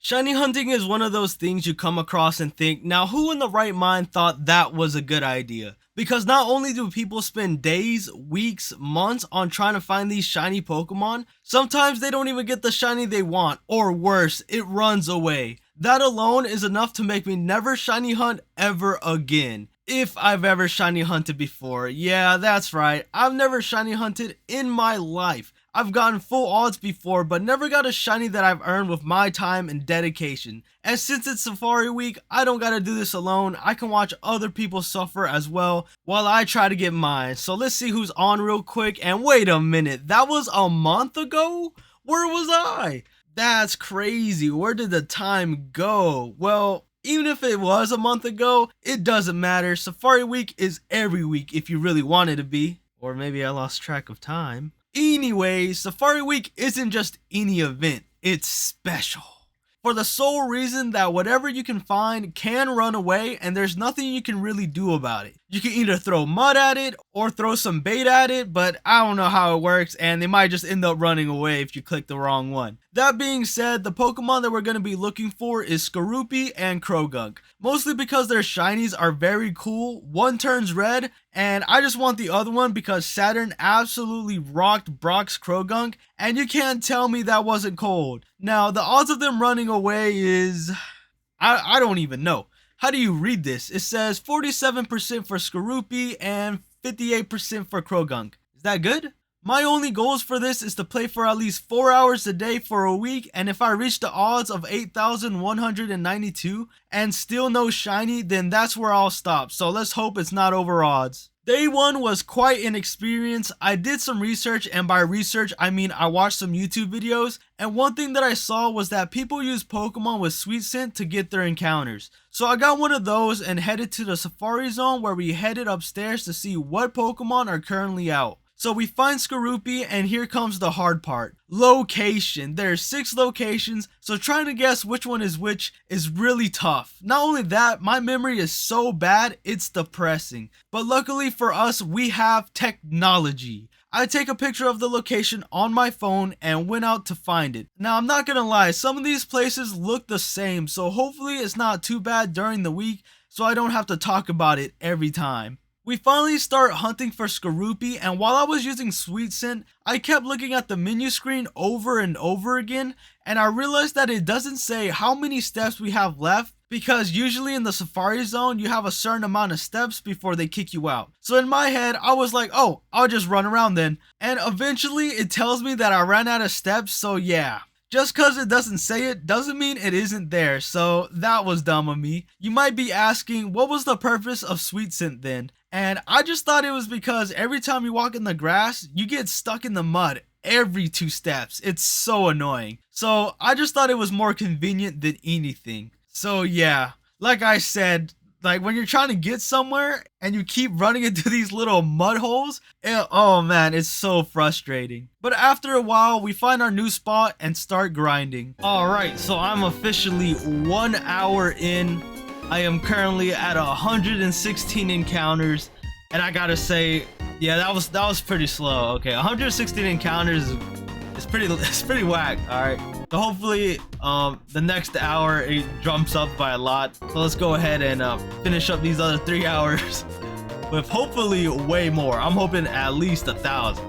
Shiny hunting is one of those things you come across and think, now who in the right mind thought that was a good idea? Because not only do people spend days, weeks, months on trying to find these shiny Pokemon, sometimes they don't even get the shiny they want, or worse, it runs away. That alone is enough to make me never shiny hunt ever again. If I've ever shiny hunted before. Yeah, that's right, I've never shiny hunted in my life. I've gotten full odds before, but never got a shiny that I've earned with my time and dedication. And since it's Safari Week, I don't gotta do this alone. I can watch other people suffer as well while I try to get mine. So let's see who's on real quick. And wait a minute, that was a month ago? Where was I? That's crazy. Where did the time go? Well, even if it was a month ago, it doesn't matter. Safari Week is every week if you really want it to be. Or maybe I lost track of time. Anyway, Safari Week isn't just any event, it's special. For the sole reason that whatever you can find can run away and there's nothing you can really do about it. You can either throw mud at it or throw some bait at it, but I don't know how it works and they might just end up running away if you click the wrong one. That being said, the Pokemon that we're going to be looking for is Skorupi and Krogunk. Mostly because their shinies are very cool, one turns red, and I just want the other one because Saturn absolutely rocked Brock's Krogunk, and you can't tell me that wasn't cold. Now, the odds of them running away is... I don't even know. How do you read this? It says 47% for Skorupi and 58% for Krogunk. Is that good? My only goals for this is to play for at least 4 hours a day for a week, and if I reach the odds of 8,192 and still no shiny, then that's where I'll stop. So let's hope it's not over odds. Day 1 was quite an experience. I did some research, and by research I mean I watched some YouTube videos, and one thing that I saw was that people use Pokemon with Sweet Scent to get their encounters. So I got one of those and headed to the Safari Zone where we headed upstairs to see what Pokemon are currently out. So we find Skorupi, and here comes the hard part. Location. There's 6 locations, so trying to guess which one is which is really tough. Not only that, my memory is so bad, it's depressing. But luckily for us, we have technology. I take a picture of the location on my phone and went out to find it. Now I'm not gonna lie, some of these places look the same, so hopefully it's not too bad during the week, so I don't have to talk about it every time. We finally start hunting for Skorupi, and while I was using Sweet Scent, I kept looking at the menu screen over and over again, and I realized that it doesn't say how many steps we have left, because usually in the Safari Zone, you have a certain amount of steps before they kick you out. So in my head, I was like, oh, I'll just run around then. And eventually, it tells me that I ran out of steps, so yeah. Just cause it doesn't say it doesn't mean it isn't there, so that was dumb of me. You might be asking, what was the purpose of Sweet Scent then? And I just thought it was because every time you walk in the grass, you get stuck in the mud every 2 steps. It's so annoying. So I just thought it was more convenient than anything. So yeah, like I said, like when you're trying to get somewhere and you keep running into these little mud holes, oh man, it's so frustrating. But after a while, we find our new spot and start grinding. Alright, so I'm officially 1 hour in. I am currently at 116 encounters, and I gotta say, yeah, that was pretty slow. Okay, 116 encounters is pretty whack. All right, so hopefully the next hour it jumps up by a lot. So let's go ahead and finish up these other 3 hours with hopefully way more. I'm hoping at least 1,000.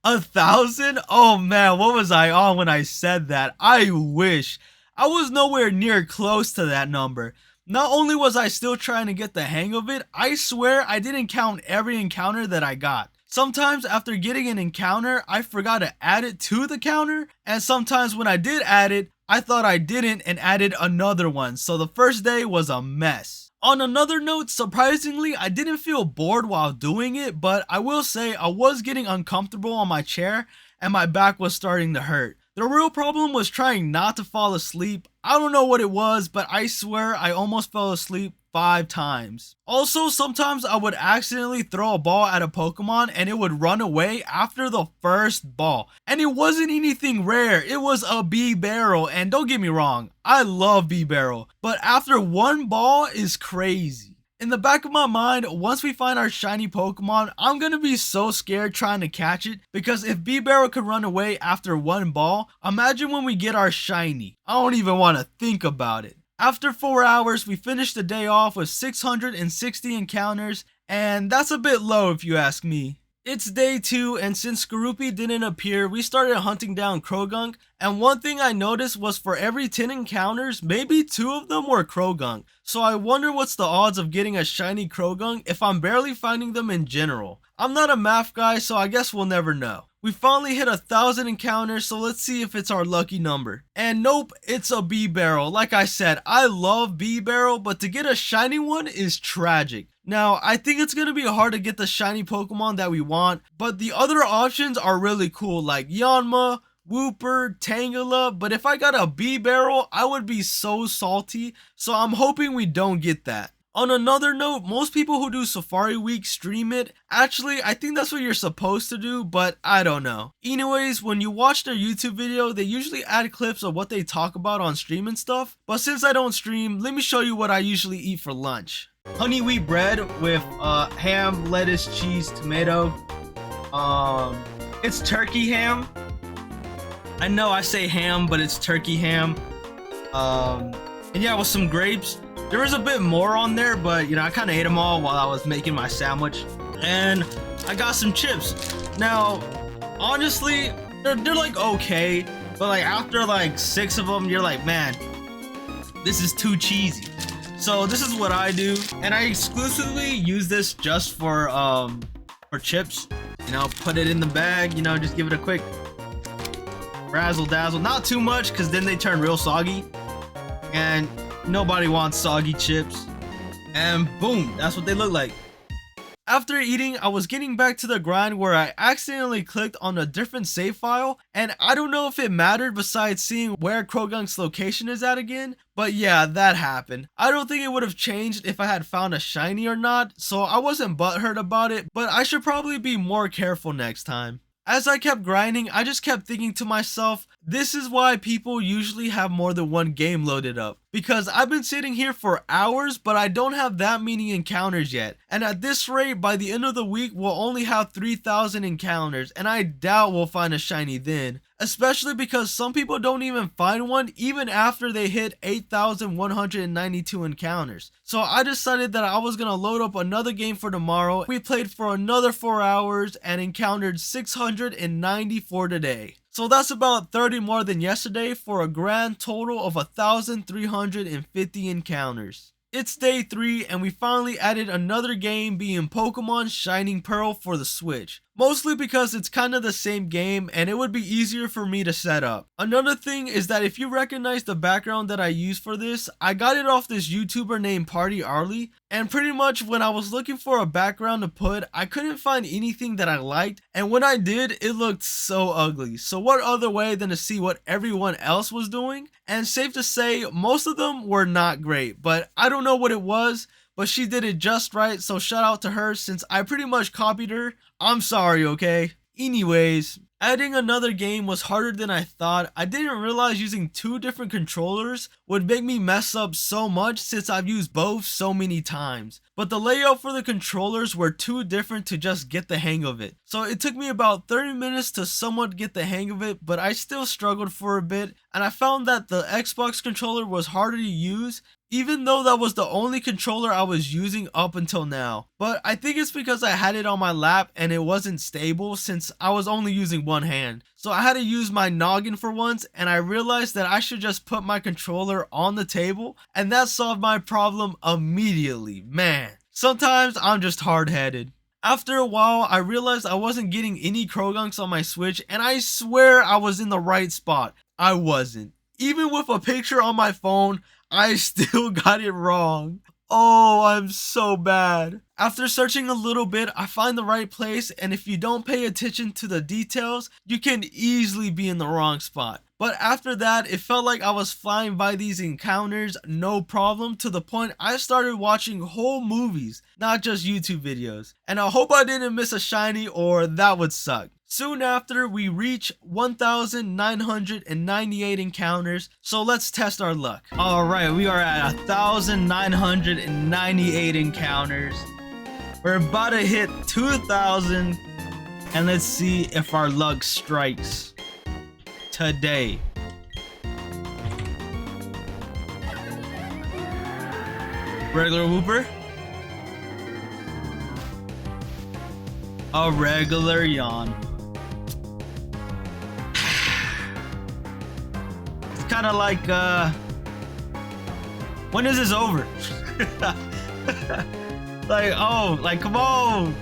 1,000? Oh man, what was I on when I said that? I wish. I was nowhere near close to that number. Not only was I still trying to get the hang of it, I swear I didn't count every encounter that I got. Sometimes after getting an encounter, I forgot to add it to the counter, and sometimes when I did add it, I thought I didn't and added another one, so the first day was a mess. On another note, surprisingly, I didn't feel bored while doing it, but I will say I was getting uncomfortable on my chair and my back was starting to hurt. The real problem was trying not to fall asleep. I don't know what it was, but I swear I almost fell asleep 5 times. Also, sometimes I would accidentally throw a ball at a Pokemon and it would run away after the first ball. And it wasn't anything rare, it was a B-Barrel, and don't get me wrong, I love B-Barrel, but after 1 ball is crazy. In the back of my mind, once we find our shiny Pokemon, I'm gonna be so scared trying to catch it, because if B-Barrel could run away after one ball, imagine when we get our shiny. I don't even want to think about it. After 4 hours, we finished the day off with 660 encounters, and that's a bit low if you ask me. It's day 2, and since Skorupi didn't appear, we started hunting down Krogunk, and one thing I noticed was for every 10 encounters, maybe 2 of them were Krogunk. So I wonder what's the odds of getting a shiny Krogunk if I'm barely finding them in general. I'm not a math guy, so I guess we'll never know. We finally hit 1,000 encounters, so let's see if it's our lucky number. And nope, it's a B-Barrel. Like I said, I love B-Barrel, but to get a shiny one is tragic. Now, I think it's going to be hard to get the shiny Pokemon that we want, but the other options are really cool, like Yanma, Wooper, Tangela, but if I got a B-Barrel, I would be so salty, so I'm hoping we don't get that. On another note, most people who do Safari Week stream it. Actually, I think that's what you're supposed to do, but I don't know. Anyways, when you watch their YouTube video, they usually add clips of what they talk about on stream and stuff. But since I don't stream, let me show you what I usually eat for lunch. Honey wheat bread with ham, lettuce, cheese, tomato. It's turkey ham. I know I say ham, but it's turkey ham. And yeah, with some grapes. There was a bit more on there, but you know, I kind of ate them all while I was making my sandwich. And I got some chips. Now, honestly, they're like okay, but like after like 6 of them, you're like, man, this is too cheesy. So this is what I do, and I exclusively use this just for chips. You know, put it in the bag. You know, just give it a quick razzle dazzle. Not too much, because then they turn real soggy. And nobody wants soggy chips. And boom, that's what they look like. After eating, I was getting back to the grind where I accidentally clicked on a different save file, and I don't know if it mattered besides seeing where Krogunk's location is at again, but yeah, that happened. I don't think it would have changed if I had found a shiny or not, so I wasn't butthurt about it, but I should probably be more careful next time. As I kept grinding, I just kept thinking to myself, this is why people usually have more than one game loaded up. Because I've been sitting here for hours, but I don't have that many encounters yet. And at this rate, by the end of the week, we'll only have 3,000 encounters, and I doubt we'll find a shiny then. Especially because some people don't even find one even after they hit 8,192 encounters. So I decided that I was going to load up another game for tomorrow. We played for another 4 hours and encountered 694 today. So that's about 30 more than yesterday for a grand total of 1,350 encounters. It's day 3 and we finally added another game, being Pokemon Shining Pearl for the Switch. Mostly because it's kind of the same game and it would be easier for me to set up. Another thing is that if you recognize the background that I used for this, I got it off this YouTuber named partyarlie, and pretty much when I was looking for a background to put, I couldn't find anything that I liked, and when I did, it looked so ugly. So what other way than to see what everyone else was doing? And safe to say, most of them were not great, but I don't know what it was, but she did it just right, so shout out to her since I pretty much copied her. I'm sorry, okay? Anyways, adding another game was harder than I thought. I didn't realize using 2 different controllers would make me mess up so much since I've used both so many times. But the layout for the controllers were too different to just get the hang of it. So it took me about 30 minutes to somewhat get the hang of it, but I still struggled for a bit, and I found that the Xbox controller was harder to use, even though that was the only controller I was using up until now. But I think it's because I had it on my lap and it wasn't stable since I was only using one hand. So I had to use my noggin for once, and I realized that I should just put my controller on the table, and that solved my problem immediately. Man, sometimes I'm just hard-headed. After a while, I realized I wasn't getting any Krogunks on my Switch, and I swear I was in the right spot. I wasn't. Even with a picture on my phone, I still got it wrong. Oh, I'm so bad. After searching a little bit, I find the right place, and if you don't pay attention to the details, you can easily be in the wrong spot. But after that, it felt like I was flying by these encounters no problem, to the point I started watching whole movies, not just YouTube videos. And I hope I didn't miss a shiny, or that would suck. Soon after, we reach 1,998 encounters, so let's test our luck. Alright, we are at 1,998 encounters. We're about to hit 2,000, and let's see if our luck strikes today. Regular whooper. A regular yawn. It's kind of like, when is this over? Like, oh, like, come on.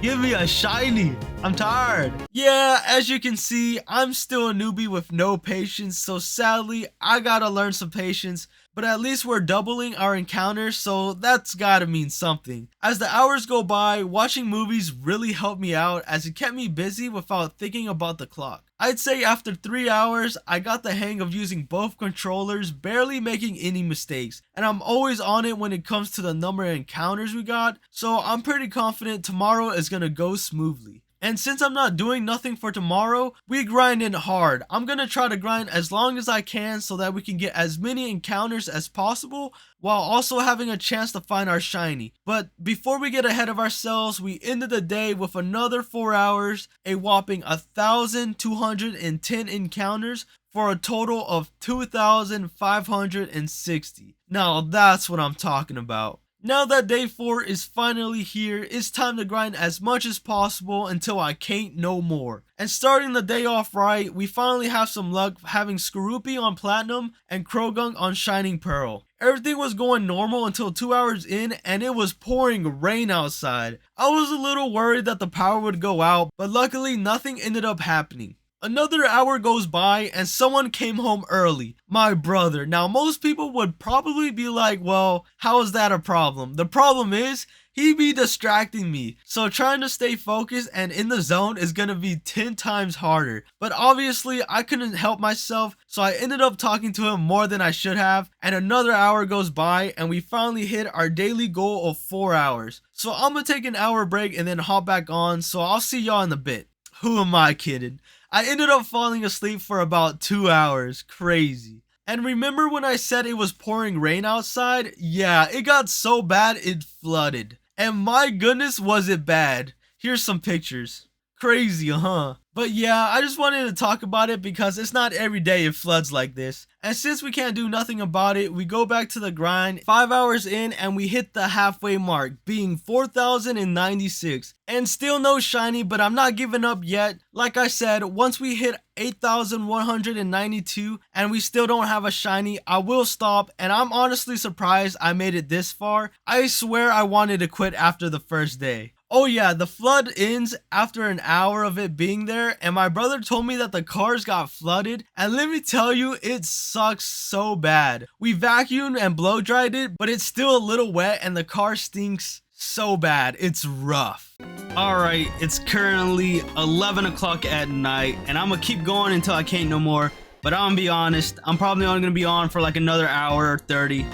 Give me a shiny. I'm tired. Yeah, as you can see, I'm still a newbie with no patience, so sadly, I gotta learn some patience. But at least we're doubling our encounters, so that's gotta mean something. As the hours go by, watching movies really helped me out as it kept me busy without thinking about the clock. I'd say after 3 hours, I got the hang of using both controllers, barely making any mistakes. And I'm always on it when it comes to the number of encounters we got, so I'm pretty confident tomorrow is gonna go smoothly. And since I'm not doing nothing for tomorrow, we grinding hard. I'm gonna try to grind as long as I can so that we can get as many encounters as possible while also having a chance to find our shiny. But before we get ahead of ourselves, we ended the day with another 4 hours, a whopping 1,210 encounters for a total of 2,560. Now that's what I'm talking about. Now that day 4 is finally here, it's time to grind as much as possible until I can't no more. And starting the day off right, we finally have some luck having Skorupi on Platinum and Krogunk on Shining Pearl. Everything was going normal until 2 hours in and it was pouring rain outside. I was a little worried that the power would go out, but luckily nothing ended up happening. Another hour goes by and someone came home early, my brother. Now most people would probably be like, well, how is that a problem? The problem is, he be distracting me. So trying to stay focused and in the zone is gonna be 10 times harder. But obviously I couldn't help myself, so I ended up talking to him more than I should have. And another hour goes by and we finally hit our daily goal of 4 hours. So I'm gonna take an hour break and then hop back on, so I'll see y'all in a bit. Who am I kidding? I ended up falling asleep for about 2 hours. Crazy. And remember when I said it was pouring rain outside? Yeah, it got so bad it flooded. And my goodness was it bad. Here's some pictures. Crazy, huh? But yeah, I just wanted to talk about it because it's not every day it floods like this. And since we can't do nothing about it, we go back to the grind 5 hours in and we hit the halfway mark, being 4,096. And still no shiny, but I'm not giving up yet. Like I said, once we hit 8,192 and we still don't have a shiny, I will stop, and I'm honestly surprised I made it this far. I swear I wanted to quit after the first day. Oh yeah, the flood ends after an hour of it being there, and my brother told me that the cars got flooded, and let me tell you, it sucks so bad. We vacuumed and blow dried it, but it's still a little wet and the car stinks so bad. It's rough. Alright, it's currently 11 o'clock at night, and I'm gonna keep going until I can't no more, but I'm gonna be honest, I'm probably only gonna be on for like another hour or 30.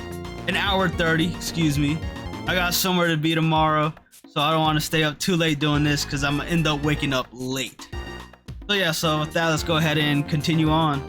An hour 30, excuse me. I got somewhere to be tomorrow. So I don't want to stay up too late doing this because I'm going to end up waking up late. So yeah, so with that, let's go ahead and continue on.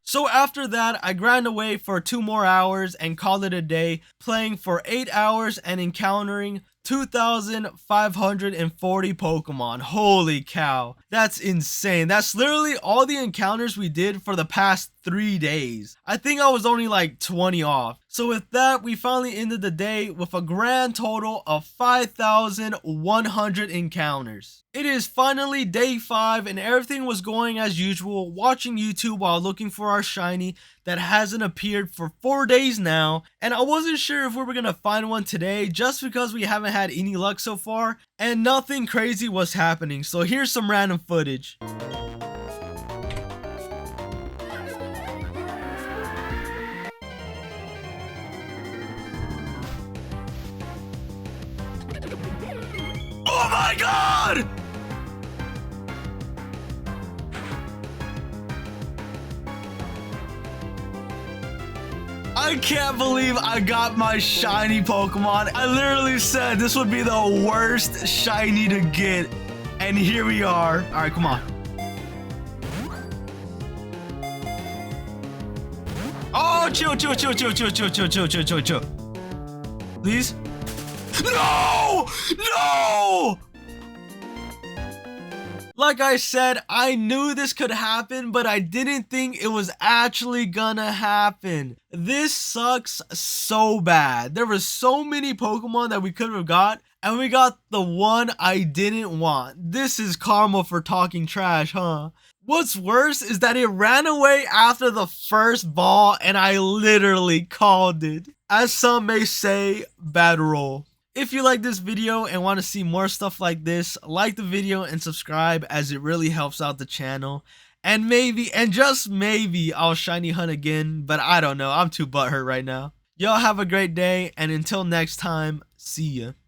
So after that, I grind away for 2 more hours and call it a day, playing for 8 hours and encountering 2,540 Pokemon. Holy cow, that's insane. That's literally all the encounters we did for the past 3 days. I think I was only like 20 off. So with that, we finally ended the day with a grand total of 5,100 encounters. It is finally day 5 and everything was going as usual, watching YouTube while looking for our shiny that hasn't appeared for 4 days now, and I wasn't sure if we were gonna find one today just because we haven't had any luck so far and nothing crazy was happening. So here's some random footage. Oh my god! I can't believe I got my shiny Pokemon. I literally said this would be the worst shiny to get. And here we are. All right, come on. Oh, chill. Please. No! No! Like I said, I knew this could happen, but I didn't think it was actually gonna happen. This sucks so bad. There were so many Pokemon that we could have got, and we got the one I didn't want. This is karma for talking trash, huh? What's worse is that it ran away after the first ball, and I literally called it. As some may say, bad roll. If you like this video and want to see more stuff like this, like the video and subscribe, as it really helps out the channel. And maybe, and just maybe, I'll shiny hunt again, but I don't know. I'm too butthurt right now. Y'all have a great day, and until next time, see ya.